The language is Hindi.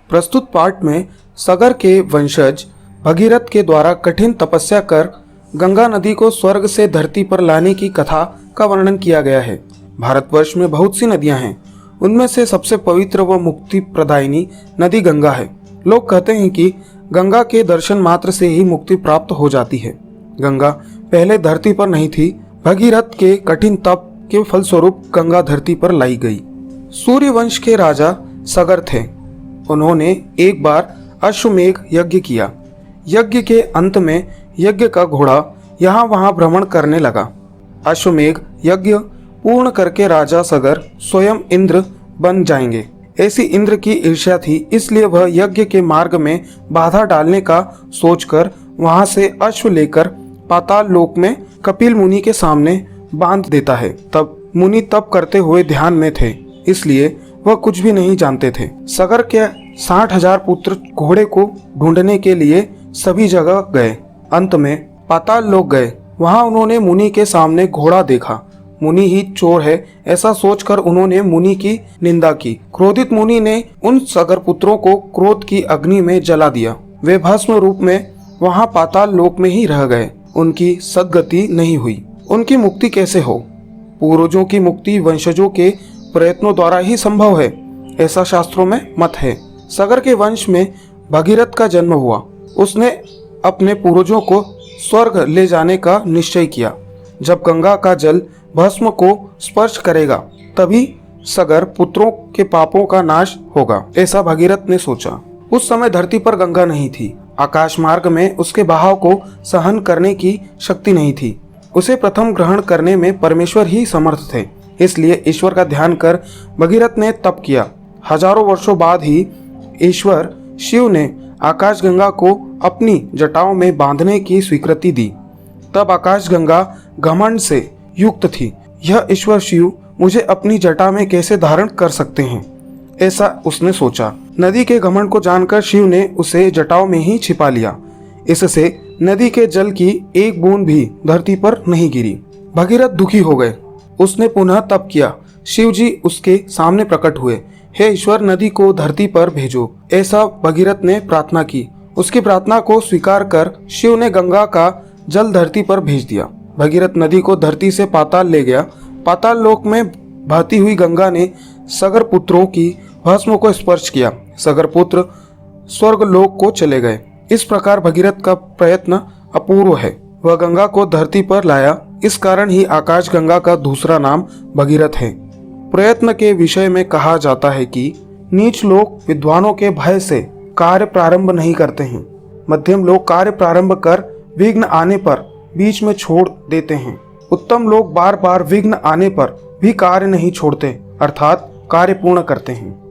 प्रस्तुत पाठ में सगर के वंशज भगीरथ के द्वारा कठिन तपस्या कर गंगा नदी को स्वर्ग से धरती पर लाने की कथा का वर्णन किया गया है। भारतवर्ष में बहुत सी नदियां हैं, उनमें से सबसे पवित्र व मुक्ति प्रदायिनी नदी गंगा है। लोग कहते हैं कि गंगा के दर्शन मात्र से ही मुक्ति प्राप्त हो जाती है। गंगा पहले धरती पर नहीं थी, भगीरथ के कठिन तप के फलस्वरूप गंगा धरती पर लाई गई। सूर्यवंश के राजा सगर थे। उन्होंने एक बार अश्वमेघ यज्ञ किया। यज्ञ के अंत में यज्ञ का घोड़ा यहाँ वहाँ भ्रमण करने लगा। अश्वमेघ यज्ञ पूर्ण करके राजा सगर स्वयं इंद्र बन जाएंगे, ऐसी इंद्र की ईर्ष्या थी। इसलिए वह यज्ञ के मार्ग में बाधा डालने का सोचकर वहां से अश्व लेकर पाताल लोक में कपिल मुनि के सामने बांध देता है। तब मुनि तप करते हुए ध्यान में थे, इसलिए वह कुछ भी नहीं जानते थे। सगर के 60,000 पुत्र घोड़े को ढूंढने के लिए सभी जगह गए। अंत में पाताल लोक गए। वहां उन्होंने मुनि के सामने घोड़ा देखा। मुनि ही चोर है ऐसा सोचकर उन्होंने मुनि की निंदा की। क्रोधित मुनि ने उन सगर पुत्रों को क्रोध की अग्नि में जला दिया। वे भस्म रूप में वहां पाताल लोक में ही रह गए। उनकी सद्गति नहीं हुई। उनकी मुक्ति कैसे हो? पूर्वजों की मुक्ति वंशजों के प्रयत्नों द्वारा ही संभव है, ऐसा शास्त्रों में मत है। सगर के वंश में भगीरथ का जन्म हुआ। उसने अपने पूर्वजों को स्वर्ग ले जाने का निश्चय किया। जब गंगा का जल भस्म को स्पर्श करेगा तभी सगर पुत्रों के पापों का नाश होगा, ऐसा भगीरथ ने सोचा। उस समय धरती पर गंगा नहीं थी। आकाश मार्ग में उसके बहाव को सहन करने की शक्ति नहीं थी। उसे प्रथम ग्रहण करने में परमेश्वर ही समर्थ थे। इसलिए ईश्वर का ध्यान कर भगीरथ ने तप किया। हजारों वर्षों बाद ही ईश्वर शिव ने आकाश गंगा को अपनी जटाओं में बांधने की स्वीकृति दी। तब आकाश गंगा घमंड से युक्त थी। यह ईश्वर शिव मुझे अपनी जटा में कैसे धारण कर सकते हैं, ऐसा उसने सोचा। नदी के घमंड को जानकर शिव ने उसे जटाओं में ही छिपा लिया। इससे नदी के जल की एक बूंद भी धरती पर नहीं गिरी। भगीरथ दुखी हो गए। उसने पुनः तप किया। शिव जी उसके सामने प्रकट हुए। हे ईश्वर, नदी को धरती पर भेजो, ऐसा भगीरथ ने प्रार्थना की। उसकी प्रार्थना को स्वीकार कर शिव ने गंगा का जल धरती पर भेज दिया। भगीरथ नदी को धरती से पाताल ले गया। पाताल लोक में बहती हुई गंगा ने सगर पुत्रों की भस्म को स्पर्श किया। सगर पुत्र स्वर्ग लोक को चले गए। इस प्रकार भगीरथ का प्रयत्न अपूर्व है। वह गंगा को धरती पर लाया। इस कारण ही आकाश गंगा का दूसरा नाम भगीरथ है। प्रयत्न के विषय में कहा जाता है कि नीच लोग विद्वानों के भय से कार्य प्रारंभ नहीं करते हैं। मध्यम लोग कार्य प्रारंभ कर विघ्न आने पर बीच में छोड़ देते हैं। उत्तम लोग बार बार विघ्न आने पर भी कार्य नहीं छोड़ते, अर्थात कार्य पूर्ण करते हैं।